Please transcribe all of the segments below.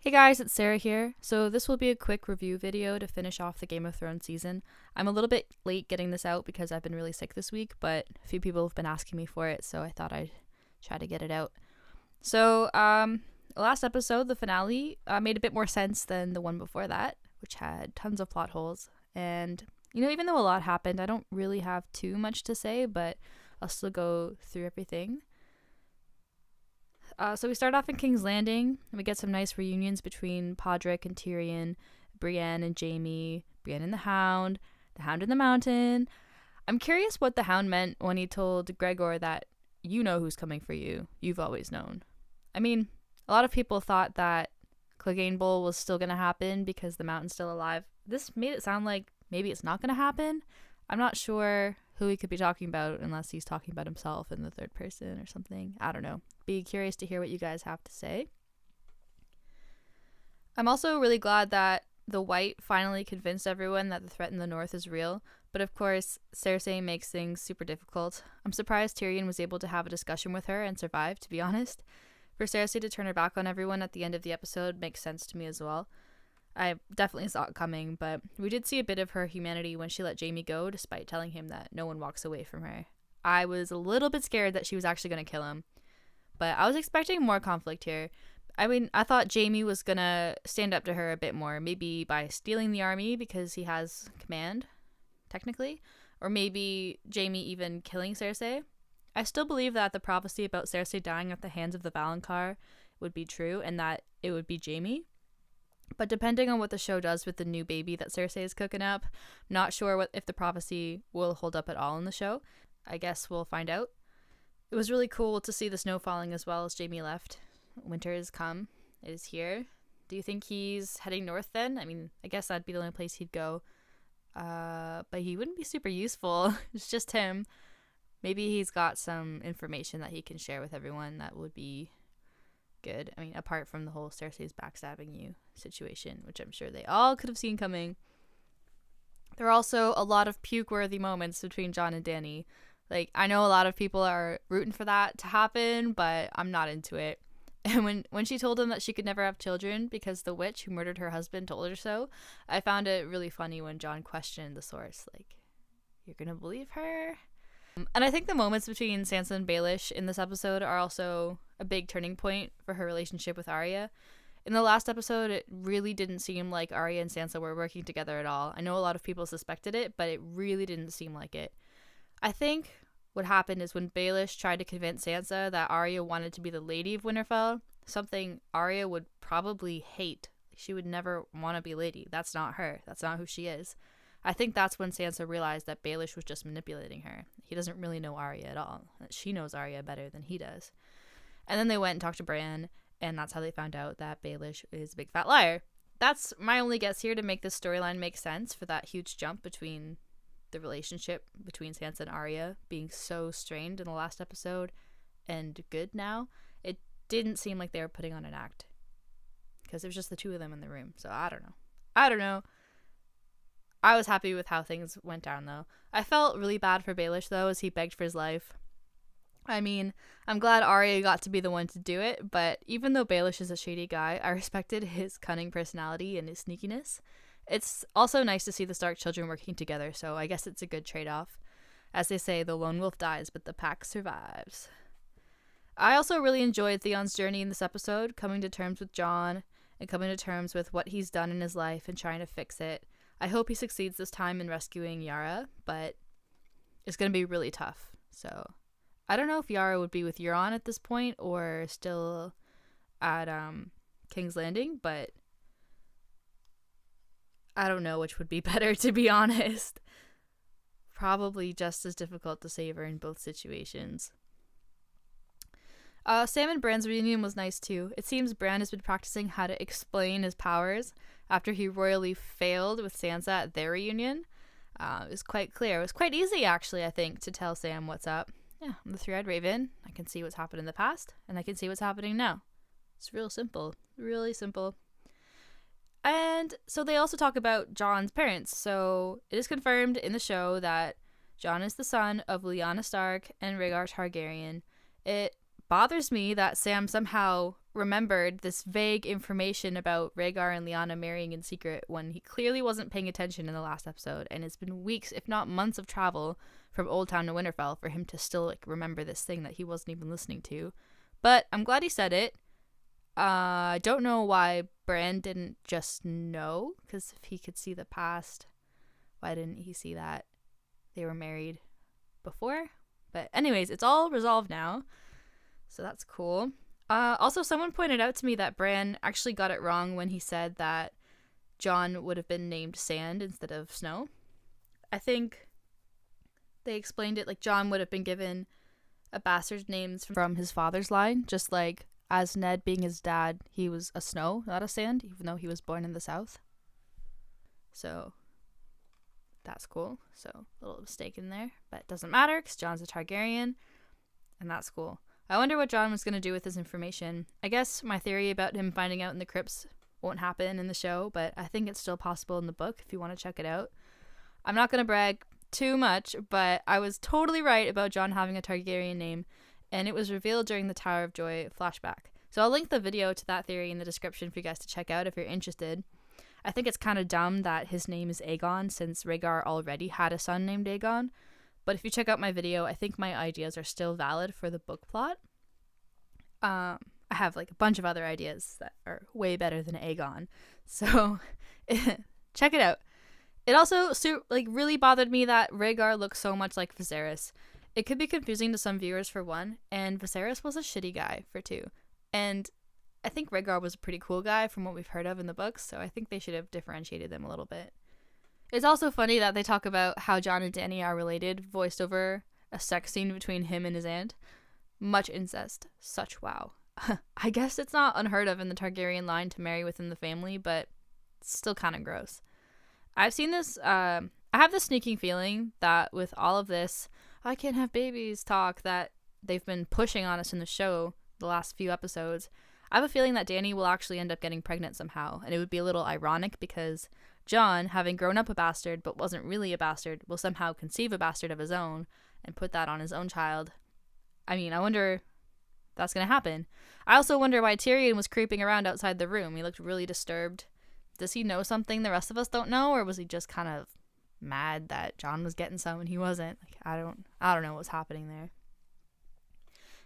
Hey guys, it's Sarah here. So this will be a quick review video to finish off the Game of Thrones season. I'm a little bit late getting this out because I've been really sick this week, but a few people have been asking me for it, so I thought I'd try to get it out. So, last episode, the finale, made a bit more sense than the one before that, which had tons of plot holes. And, even though a lot happened, I don't really have too much to say, but I'll still go through everything. So we start off in King's Landing, and we get some nice reunions between Podrick and Tyrion, Brienne and Jaime, Brienne and the Hound in the Mountain. I'm curious what the Hound meant when he told Gregor that you know who's coming for you. You've always known. I mean, a lot of people thought that Clegane Bowl was still going to happen because the Mountain's still alive. This made it sound like maybe it's not going to happen. I'm not sure who he could be talking about unless he's talking about himself in the third person or something. I don't know. Be curious to hear what you guys have to say. I'm also really glad that the White finally convinced everyone that the threat in the north is real, but of course, Cersei makes things super difficult. I'm surprised Tyrion was able to have a discussion with her and survive, to be honest. For Cersei to turn her back on everyone at the end of the episode makes sense to me as well. I definitely saw it coming, but we did see a bit of her humanity when she let Jaime go, despite telling him that no one walks away from her. I was a little bit scared that she was actually going to kill him, but I was expecting more conflict here. I mean, I thought Jaime was going to stand up to her a bit more, maybe by stealing the army because he has command, technically, or maybe Jaime even killing Cersei. I still believe that the prophecy about Cersei dying at the hands of the Valonqar would be true and that it would be Jaime. But depending on what the show does with the new baby that Cersei is cooking up, I'm not sure if the prophecy will hold up at all in the show. I guess we'll find out. It was really cool to see the snow falling as well as Jaime left. Winter has come. It is here. Do you think he's heading north then? I mean, I guess that'd be the only place he'd go. But he wouldn't be super useful. It's just him. Maybe he's got some information that he can share with everyone that would be good. I mean, apart from the whole Cersei's backstabbing you situation, which I'm sure they all could have seen coming. There are also a lot of puke-worthy moments between Jon and Dany. Like, I know a lot of people are rooting for that to happen, but I'm not into it. And when she told him that she could never have children because the witch who murdered her husband told her so, I found it really funny when Jon questioned the source. Like, you're gonna believe her? And I think the moments between Sansa and Baelish in this episode are also a big turning point for her relationship with Arya. In the last episode, it really didn't seem like Arya and Sansa were working together at all. I know a lot of people suspected it, but it really didn't seem like it. I think what happened is when Baelish tried to convince Sansa that Arya wanted to be the Lady of Winterfell, something Arya would probably hate. She would never want to be Lady. That's not her. That's not who she is. I think that's when Sansa realized that Baelish was just manipulating her. He doesn't really know Arya at all. She knows Arya better than he does. And then they went and talked to Bran, and that's how they found out that Baelish is a big fat liar. That's my only guess here to make this storyline make sense for that huge jump between the relationship between Sansa and Arya being so strained in the last episode and good now. It didn't seem like they were putting on an act because there was just the two of them in the room. So I don't know. I was happy with how things went down, though. I felt really bad for Baelish, though, as he begged for his life. I mean, I'm glad Arya got to be the one to do it, but even though Baelish is a shady guy, I respected his cunning personality and his sneakiness. It's also nice to see the Stark children working together, so I guess it's a good trade-off. As they say, the lone wolf dies, but the pack survives. I also really enjoyed Theon's journey in this episode, coming to terms with Jon and coming to terms with what he's done in his life and trying to fix it. I hope he succeeds this time in rescuing Yara, but it's going to be really tough. So I don't know if Yara would be with Euron at this point or still at King's Landing, but I don't know which would be better, to be honest. Probably just as difficult to save her in both situations. Sam and Bran's reunion was nice too. It seems Bran has been practicing how to explain his powers after he royally failed with Sansa at their reunion. It was quite clear. It was quite easy, actually, I think, to tell Sam what's up. Yeah, I'm the three-eyed raven. I can see what's happened in the past, and I can see what's happening now. It's real simple. Really simple. And so they also talk about Jon's parents. So it is confirmed in the show that Jon is the son of Lyanna Stark and Rhaegar Targaryen. It bothers me that Sam somehow remembered this vague information about Rhaegar and Lyanna marrying in secret when he clearly wasn't paying attention in the last episode, and it's been weeks, if not months, of travel from Old Town to Winterfell for him to still remember this thing that he wasn't even listening to. But I'm glad he said it. I don't know why Bran didn't just know, because if he could see the past, why didn't he see that they were married before? But anyways, it's all resolved now, so that's cool. Also, someone pointed out to me that Bran actually got it wrong when he said that Jon would have been named Sand instead of Snow. I think they explained it like Jon would have been given a bastard name from his father's line, just like as Ned being his dad, he was a Snow, not a Sand, even though he was born in the South. So that's cool. So a little mistake in there, but it doesn't matter because Jon's a Targaryen, and that's cool. I wonder what Jon was going to do with this information. I guess my theory about him finding out in the crypts won't happen in the show, but I think it's still possible in the book if you want to check it out. I'm not going to brag too much, but I was totally right about Jon having a Targaryen name, and it was revealed during the Tower of Joy flashback. So I'll link the video to that theory in the description for you guys to check out if you're interested. I think it's kind of dumb that his name is Aegon since Rhaegar already had a son named Aegon. But if you check out my video, I think my ideas are still valid for the book plot. I have a bunch of other ideas that are way better than Aegon. So check it out. It also really bothered me that Rhaegar looks so much like Viserys. It could be confusing to some viewers for one, and Viserys was a shitty guy for two. And I think Rhaegar was a pretty cool guy from what we've heard of in the books, so I think they should have differentiated them a little bit. It's also funny that they talk about how Jon and Dany are related, voiced over a sex scene between him and his aunt. Much incest. Such wow. I guess it's not unheard of in the Targaryen line to marry within the family, but it's still kind of gross. I've seen this, I have this sneaking feeling that with all of this, I can't have babies talk that they've been pushing on us in the show the last few episodes, I have a feeling that Dany will actually end up getting pregnant somehow, and it would be a little ironic because Jon, having grown up a bastard but wasn't really a bastard, will somehow conceive a bastard of his own and put that on his own child. I mean, I wonder if that's going to happen. I also wonder why Tyrion was creeping around outside the room. He looked really disturbed. Does he know something the rest of us don't know, or was he just kind of mad that Jon was getting some and he wasn't? I don't know what's happening there.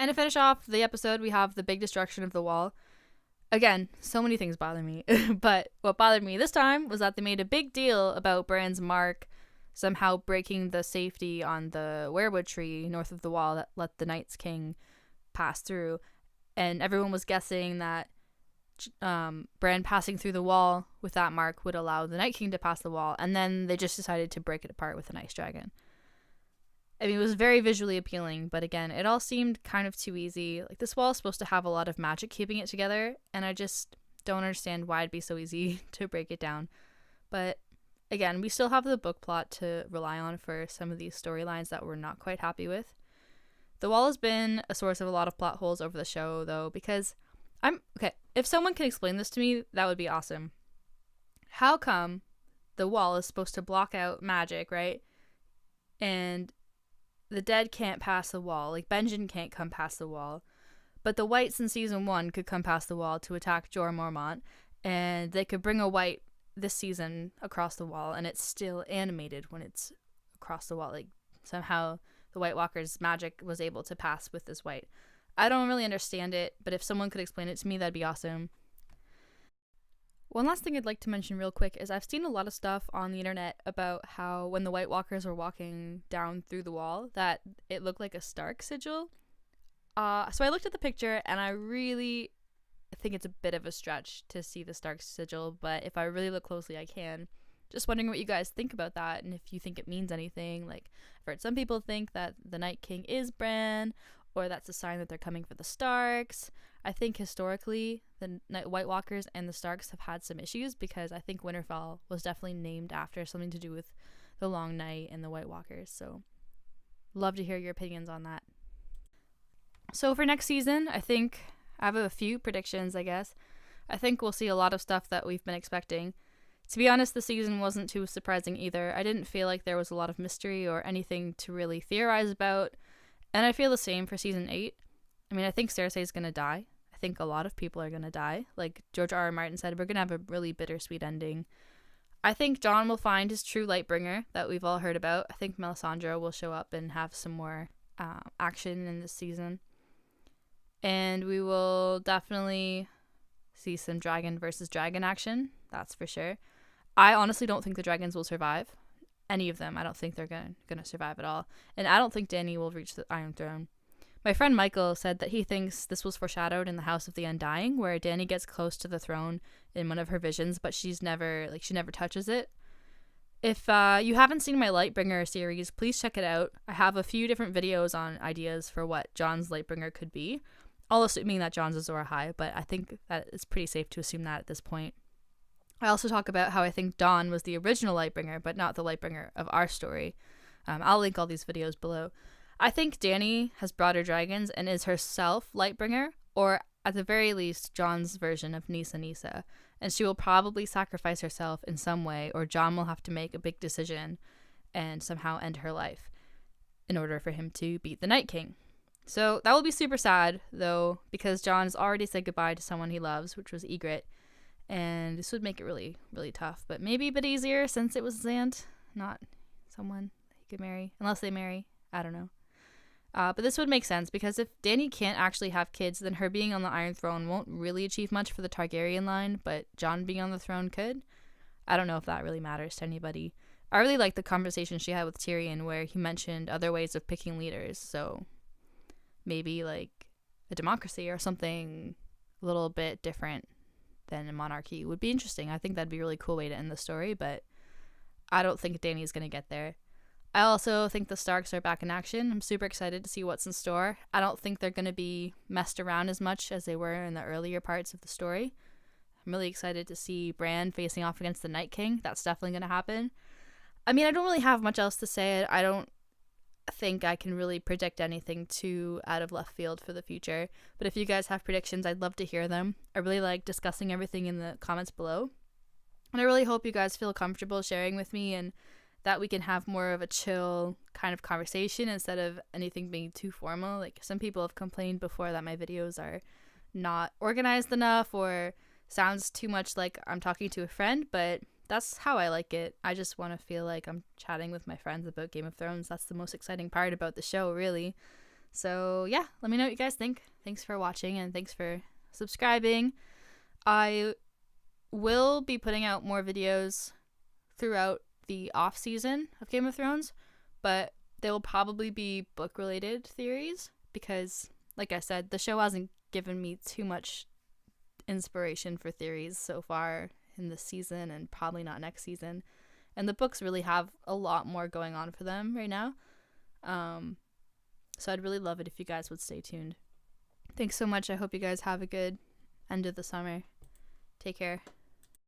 And to finish off the episode, we have the big destruction of the wall. Again, so many things bother me, but what bothered me this time was that they made a big deal about Bran's mark somehow breaking the safety on the weirwood tree north of the wall that let the Night's King pass through, and everyone was guessing that Bran passing through the wall with that mark would allow the Night King to pass the wall, and then they just decided to break it apart with an ice dragon. I mean, it was very visually appealing, but again, it all seemed kind of too easy. Like, this wall is supposed to have a lot of magic keeping it together, and I just don't understand why it'd be so easy to break it down. But again, we still have the book plot to rely on for some of these storylines that we're not quite happy with. The wall has been a source of a lot of plot holes over the show, though, because if someone can explain this to me, that would be awesome. How come the wall is supposed to block out magic, right? And the dead can't pass the wall. Like, Benjen can't come past the wall. But the Whites in Season 1 could come past the wall to attack Jorah Mormont. And they could bring a White this season across the wall. And it's still animated when it's across the wall. Like, somehow the White Walker's magic was able to pass with this White. I don't really understand it. But if someone could explain it to me, that'd be awesome. One last thing I'd like to mention real quick is I've seen a lot of stuff on the internet about how when the White Walkers were walking down through the wall that it looked like a Stark sigil. So I looked at the picture and I really think it's a bit of a stretch to see the Stark sigil, but if I really look closely I can. Just wondering what you guys think about that and if you think it means anything. Like, I've heard some people think that the Night King is Bran, or that's a sign that they're coming for the Starks. I think historically the White Walkers and the Starks have had some issues because I think Winterfell was definitely named after something to do with the Long Night and the White Walkers. So love to hear your opinions on that. So for next season, I think I have a few predictions, I guess. I think we'll see a lot of stuff that we've been expecting. To be honest, the season wasn't too surprising either. I didn't feel like there was a lot of mystery or anything to really theorize about. And I feel the same for season 8. I mean, I think Cersei's gonna die. I think a lot of people are gonna die. Like George R. R. Martin said, we're gonna have a really bittersweet ending. I think Jon will find his true Lightbringer that we've all heard about. I think Melisandre will show up and have some more action in this season. And we will definitely see some dragon versus dragon action. That's for sure. I honestly don't think the dragons will survive. Any of them. I don't think they're gonna survive at all. And I don't think Dany will reach the Iron Throne. My friend Michael said that he thinks this was foreshadowed in the House of the Undying, where Dany gets close to the throne in one of her visions, but she never touches it. If you haven't seen my Lightbringer series, please check it out. I have a few different videos on ideas for what Jon's Lightbringer could be. All assuming that Jon's Azor Ahai, but I think that it's pretty safe to assume that at this point. I also talk about how I think Dawn was the original Lightbringer, but not the Lightbringer of our story. I'll link all these videos below. I think Dany has brought her dragons and is herself Lightbringer, or at the very least, Jon's version of Nissa Nissa. And she will probably sacrifice herself in some way, or Jon will have to make a big decision and somehow end her life in order for him to beat the Night King. So that will be super sad, though, because Jon has already said goodbye to someone he loves, which was Ygritte. And this would make it really, really tough. But maybe a bit easier since it was Xant, not someone he could marry. Unless they marry. I don't know. But this would make sense, because if Dany can't actually have kids, then her being on the Iron Throne won't really achieve much for the Targaryen line, but Jon being on the throne could. I don't know if that really matters to anybody. I really liked the conversation she had with Tyrion, where he mentioned other ways of picking leaders, so maybe like a democracy or something a little bit different than a monarchy would be interesting. I think that'd be a really cool way to end the story, but I don't think Dany's going to get there. I also think the Starks are back in action. I'm super excited to see what's in store. I don't think they're going to be messed around as much as they were in the earlier parts of the story. I'm really excited to see Bran facing off against the Night King. That's definitely going to happen. I mean, I don't really have much else to say. I don't think I can really predict anything too out of left field for the future. But if you guys have predictions, I'd love to hear them. I really like discussing everything in the comments below. And I really hope you guys feel comfortable sharing with me and that we can have more of a chill kind of conversation instead of anything being too formal. Like, some people have complained before that my videos are not organized enough or sounds too much like I'm talking to a friend, but that's how I like it. I just want to feel like I'm chatting with my friends about Game of Thrones. That's the most exciting part about the show, really. So yeah, let me know what you guys think. Thanks for watching and thanks for subscribing. I will be putting out more videos throughout the off season of Game of Thrones, but they will probably be book related theories because, like I said, the show hasn't given me too much inspiration for theories so far in this season, and probably not next season. And the books really have a lot more going on for them right now. So I'd really love it if you guys would stay tuned. Thanks so much. I hope you guys have a good end of the summer. Take care.